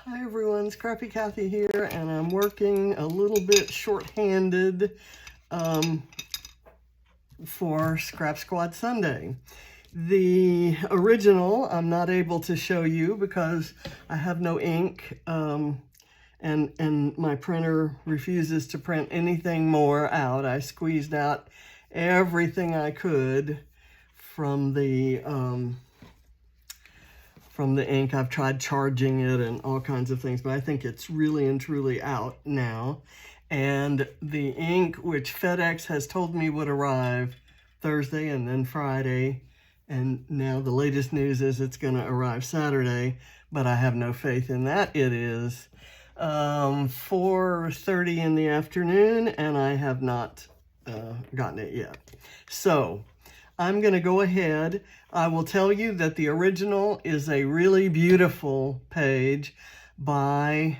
Hi everyone, Scrappy Kathy here, and I'm working a little bit short-handed for Scrap Squad Sunday. The original I'm not able to show you because I have no ink, and my printer refuses to print anything more out. I squeezed out everything I could from the ink. I've tried charging it and all kinds of things, but I think it's really and truly out now. And the ink, which FedEx has told me would arrive Thursday and then Friday, and now the latest news is it's going to arrive Saturday, but I have no faith in that. It is 4:30 in the afternoon, and I have not gotten it yet. So I'm going to go ahead. I will tell you that the original is a really beautiful page by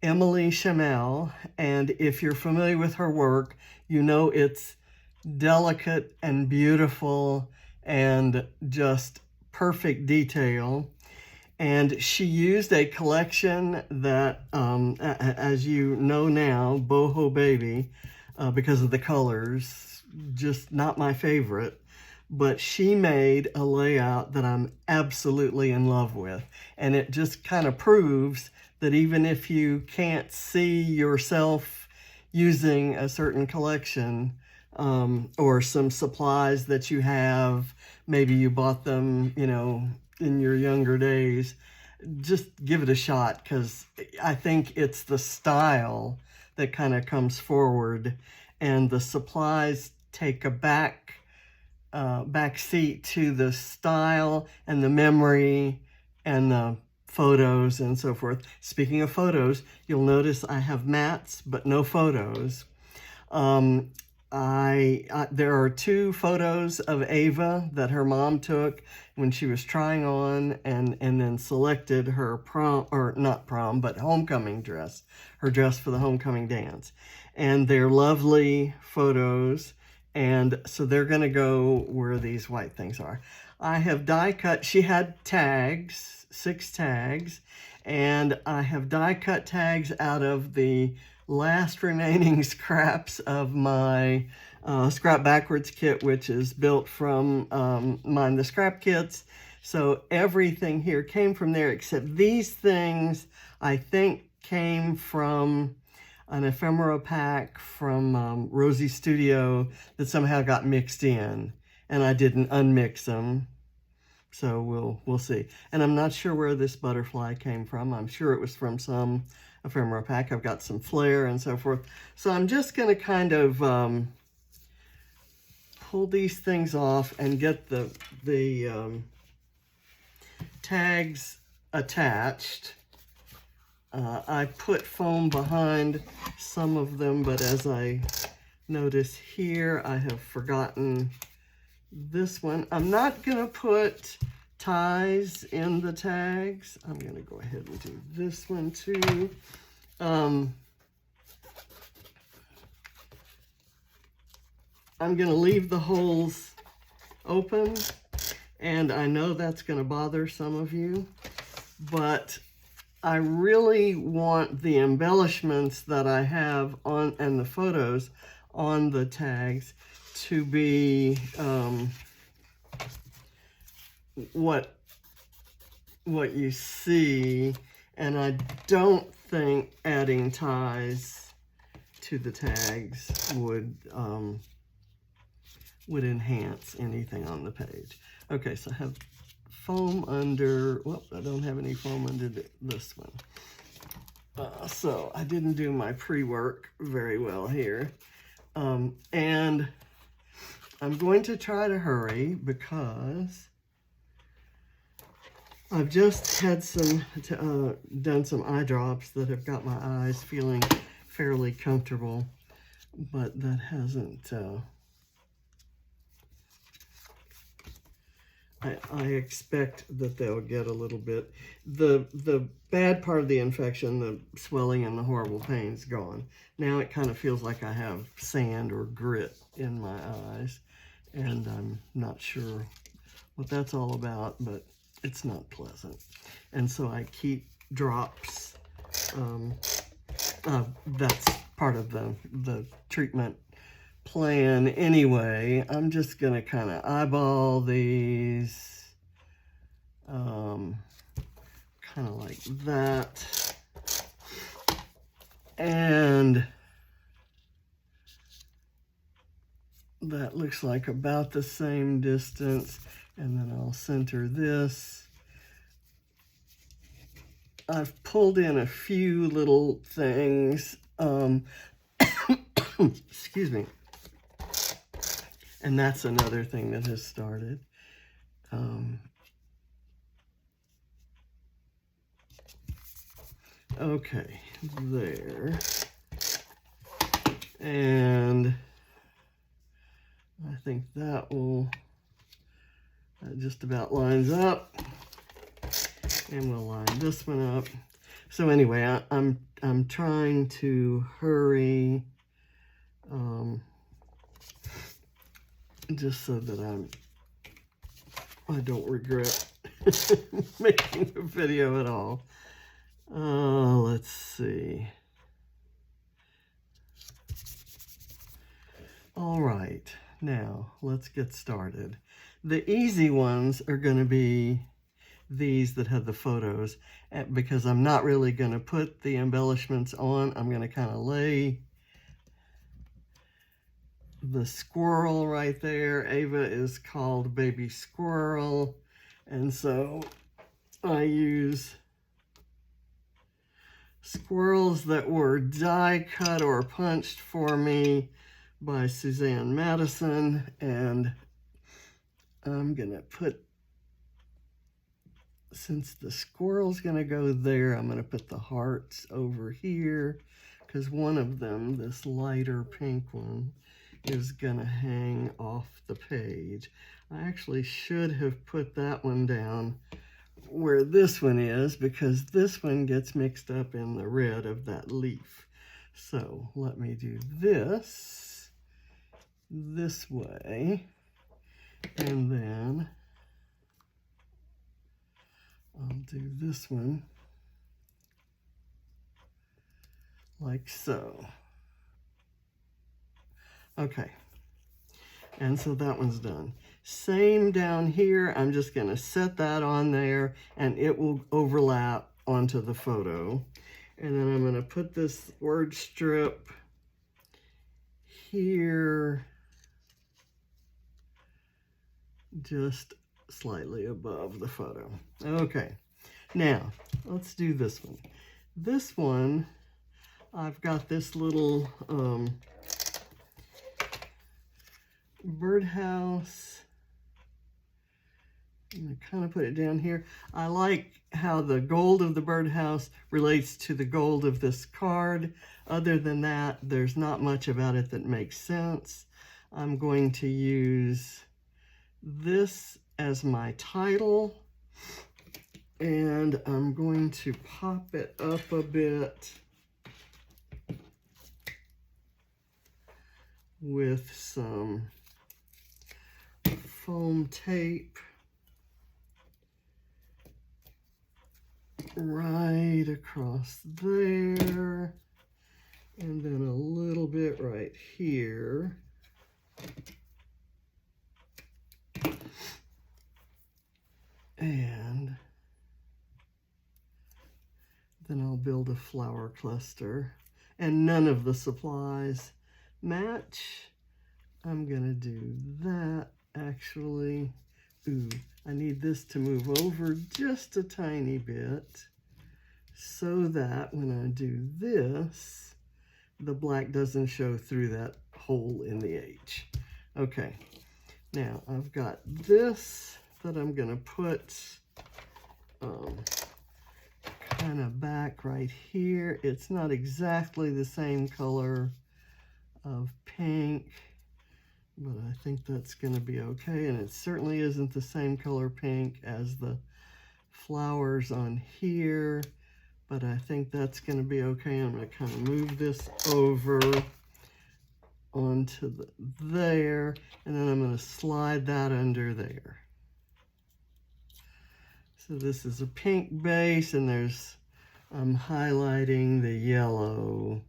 Emilie Chamel, and if you're familiar with her work, you know it's delicate and beautiful and just perfect detail. And she used a collection that, as you know now, Boho Baby, because of the colors, just not my favorite, but she made a layout that I'm absolutely in love with. And it just kind of proves that even if you can't see yourself using a certain collection, or some supplies that you have, maybe you bought them, you know, in your younger days, just give it a shot, because I think it's the style that kind of comes forward, and the supplies take a back seat to the style and the memory and the photos and so forth. Speaking of photos, you'll notice I have mats but no photos. There are two photos of Ava that her mom took when she was trying on and then selected her prom, or not prom, but homecoming dress, her dress for the homecoming dance. And they're lovely photos, and so they're going to go where these white things are. I have die cut, she had tags, 6 tags, and I have die cut tags out of the last remaining scraps of my Scrap Backwards kit, which is built from Mind the Scrap kits. So everything here came from there, except these things I think came from an ephemera pack from Rosie Studio that somehow got mixed in, and I didn't unmix them. So we'll see. And I'm not sure where this butterfly came from. I'm sure it was from some ephemera pack. I've got some flare and so forth. So I'm just going to kind of pull these things off and get the tags attached. I put foam behind some of them, but as I notice here, I have forgotten this one. I'm not going to put ties in the tags. I'm going to go ahead and do this one too. I'm going to leave the holes open, and I know that's going to bother some of you, but I really want the embellishments that I have on, and the photos on the tags, to be what you see, and I don't think adding ties to the tags would enhance anything on the page. Okay, so I have foam under, well, I don't have any foam under this one. So I didn't do my pre-work very well here. And I'm going to try to hurry because I've just had done some eye drops that have got my eyes feeling fairly comfortable, but that hasn't, I expect that they'll get a little bit, the bad part of the infection, the swelling and the horrible pain's gone. Now it kind of feels like I have sand or grit in my eyes, and I'm not sure what that's all about, but it's not pleasant. And so I keep drops. That's part of the treatment plan anyway. I'm just going to kind of eyeball these, kind of like that. And that looks like about the same distance. And then I'll center this. I've pulled in a few little things. Excuse me. And that's another thing that has started. Okay, there. And I think that just about lines up. And we'll line this one up. So anyway, I'm trying to hurry, just so that I don't regret making the video at all. Let's see. All right, now let's get started. The easy ones are going to be these that have the photos, because I'm not really going to put the embellishments on. I'm going to kind of lay the squirrel right there. Ava is called Baby Squirrel, and so I use squirrels that were die cut or punched for me by Suzanne Madison, and I'm going to put, since the squirrel's going to go there, I'm going to put the hearts over here, because one of them, this lighter pink one, is going to hang off the page. I actually should have put that one down where this one is, because this one gets mixed up in the red of that leaf. So let me do this way, and then I'll do this one like so. Okay, and so that one's done. Same down here, I'm just going to set that on there, and it will overlap onto the photo. And then I'm going to put this word strip here, just slightly above the photo. Okay, now let's do this one. This one, I've got this little birdhouse. I'm going to kind of put it down here. I like how the gold of the birdhouse relates to the gold of this card. Other than that, there's not much about it that makes sense. I'm going to use this as my title, and I'm going to pop it up a bit with some foam tape right across there, and then a little bit right here. And then I'll build a flower cluster, and none of the supplies match. I'm gonna do that actually. Ooh, I need this to move over just a tiny bit so that when I do this, the black doesn't show through that hole in the H. Okay, now I've got this that I'm gonna put kind of back right here. It's not exactly the same color of pink, but I think that's going to be okay. And it certainly isn't the same color pink as the flowers on here, but I think that's going to be okay. I'm going to kind of move this over onto there, and then I'm going to slide that under there. So this is a pink base, and there's I'm highlighting the yellow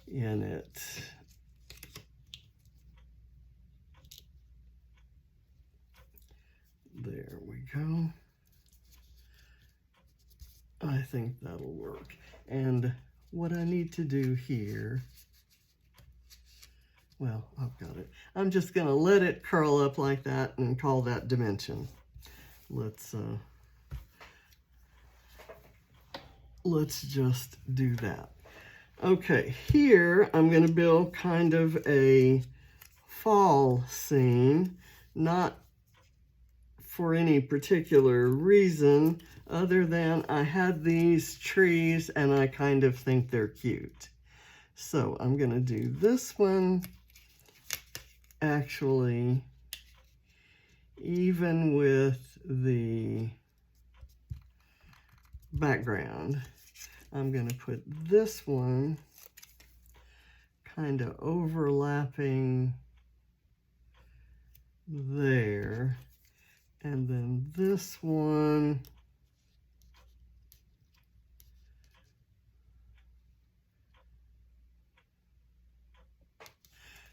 in it. There we go. I think that'll work. And what I need to do here, well, I've got it. I'm just gonna let it curl up like that and call that dimension. Let's just do that. Okay, here I'm gonna build kind of a fall scene, not for any particular reason other than I had these trees and I kind of think they're cute. So I'm going to do this one actually even with the background. I'm going to put this one kind of overlapping there. And then this one,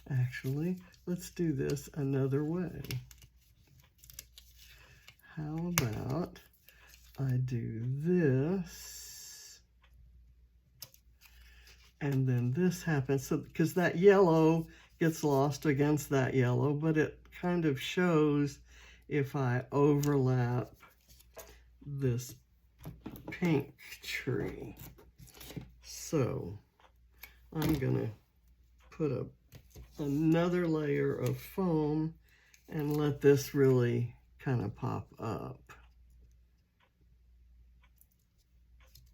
actually, let's do this another way. How about I do this, and then this happens, so because that yellow gets lost against that yellow, but it kind of shows if I overlap this pink tree. So I'm gonna put another layer of foam and let this really kind of pop up.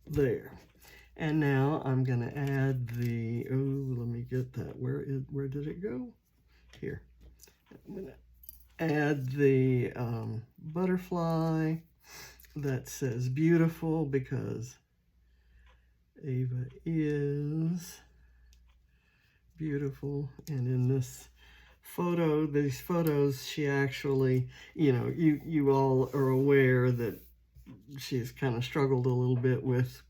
There. And now I'm gonna add the, oh, let me get that. Where did it go? Here. I'm gonna add the butterfly that says beautiful because Ava is beautiful. And in this photo, these photos, she actually, you know, you all are aware that she's kind of struggled a little bit with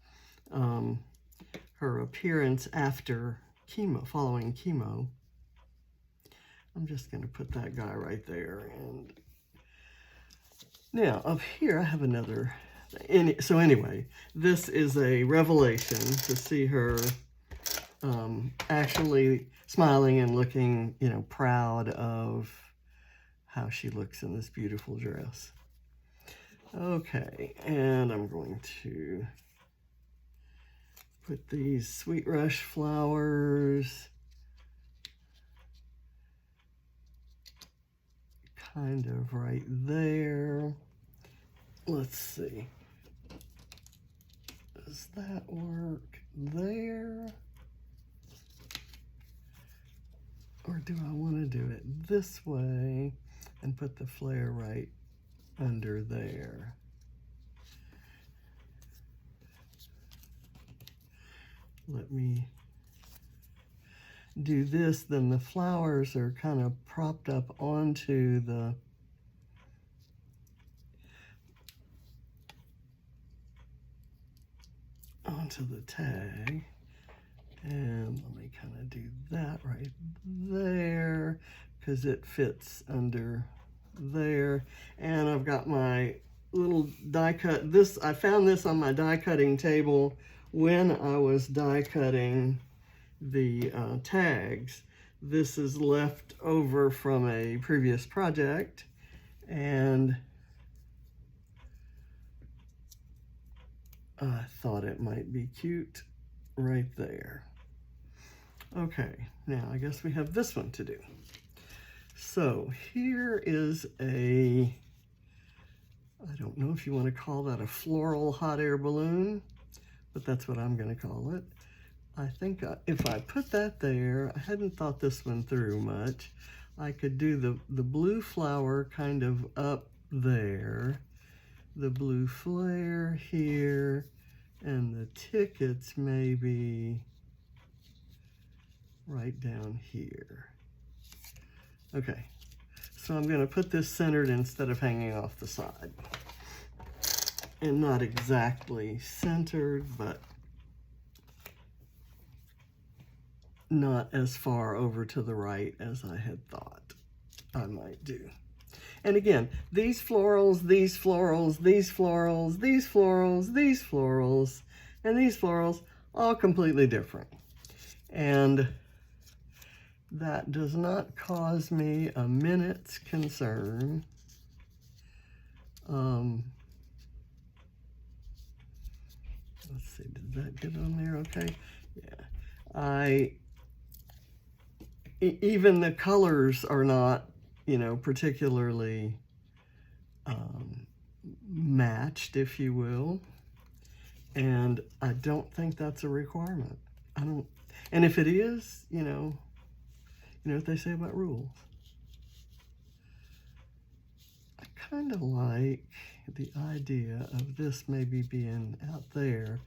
her appearance after chemo, following chemo. I'm just going to put that guy right there. And now up here I have another. So anyway, this is a revelation to see her actually smiling and looking, you know, proud of how she looks in this beautiful dress. Okay, and I'm going to put these Sweet Rush flowers kind of right there. Let's see. Does that work there? Or do I want to do it this way and put the flare right under there? Let me do this, then the flowers are kind of propped up onto the tag. And let me kind of do that right there because it fits under there. And I've got my little die cut. This, I found this on my die cutting table when I was die cutting the tags. This is left over from a previous project, and I thought it might be cute right there. Okay, now I guess we have this one to do. So here is a, I don't know if you want to call that a floral hot air balloon, but that's what I'm going to call it. I think if I put that there, I hadn't thought this one through much. I could do the blue flower kind of up there, the blue flare here, and the tickets maybe right down here. Okay, so I'm going to put this centered instead of hanging off the side. and not exactly centered, but not as far over to the right as I had thought I might do. And again, these florals, these florals, these florals, these florals, these florals, and these florals, all completely different. And that does not cause me a minute's concern. Let's see, did that get on there okay? Yeah. Even the colors are not, you know, particularly matched, if you will. And I don't think that's a requirement. And if it is, you know what they say about rules. I kind of like the idea of this maybe being out there,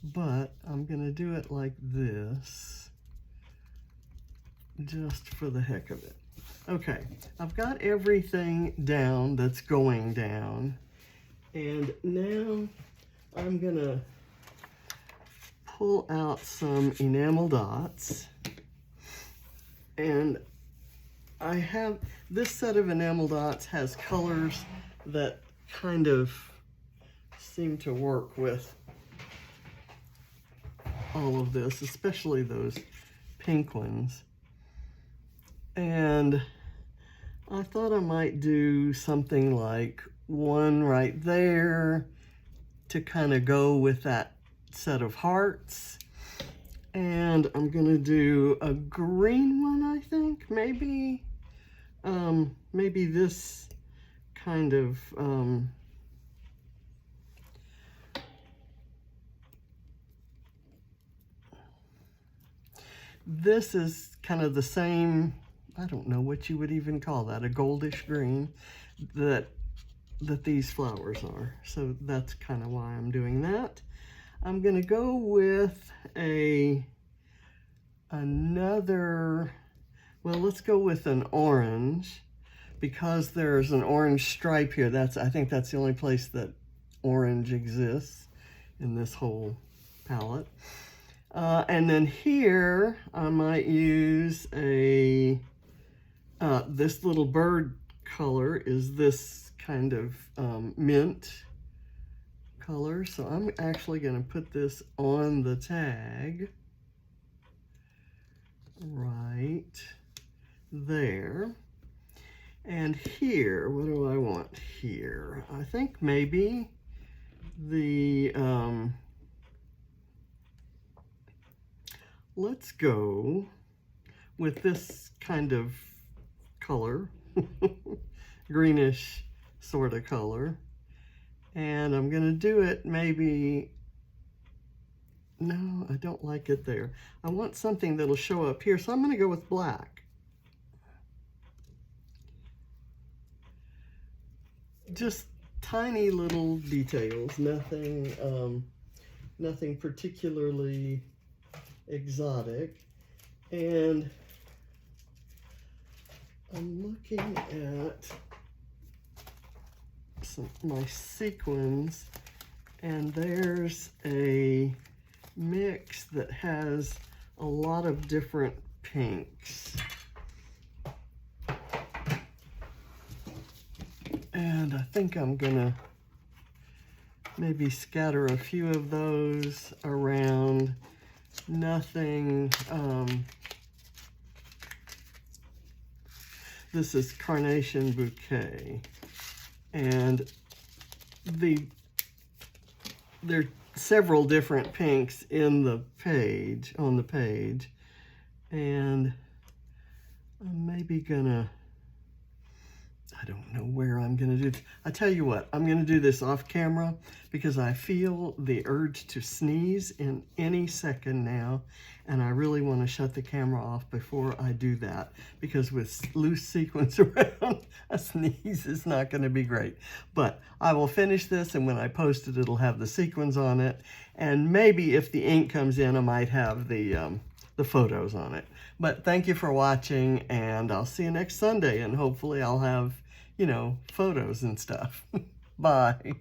but I'm going to do it like this, just for the heck of it. Okay, I've got everything down that's going down, and now I'm going to pull out some enamel dots. And I have, this set of enamel dots has colors that kind of seem to work with all of this, especially those pink ones. And I thought I might do something like one right there to kind of go with that set of hearts. And I'm gonna do a green one, I think, maybe. Maybe this kind of, this is kind of the same, I don't know what you would even call that, a goldish green that these flowers are. So that's kind of why I'm doing that. I'm gonna go with another, well, let's go with an orange, because there's an orange stripe here. I think that's the only place that orange exists in this whole palette. And then here I might use this little bird color is this kind of mint color. So I'm actually going to put this on the tag right there. And here, what do I want here? I think maybe the, let's go with this kind of color, greenish sort of color. And I'm gonna do it maybe, no, I don't like it there. I want something that'll show up here, so I'm gonna go with black. Just tiny little details, nothing, nothing particularly exotic. And I'm looking at my sequins, and there's a mix that has a lot of different pinks. And I think I'm gonna maybe scatter a few of those around. Nothing, this is Carnation Bouquet. And there are several different pinks in the page, on the page. And I'm maybe gonna, I don't know where I'm gonna do this. I tell you what, I'm gonna do this off camera because I feel the urge to sneeze in any second now, and I really want to shut the camera off before I do that, because with loose sequins around, a sneeze is not gonna be great. But I will finish this, and when I post it, it'll have the sequins on it, and maybe if the ink comes in, I might have the photos on it. But thank you for watching, and I'll see you next Sunday, and hopefully I'll have, you know, photos and stuff. Bye.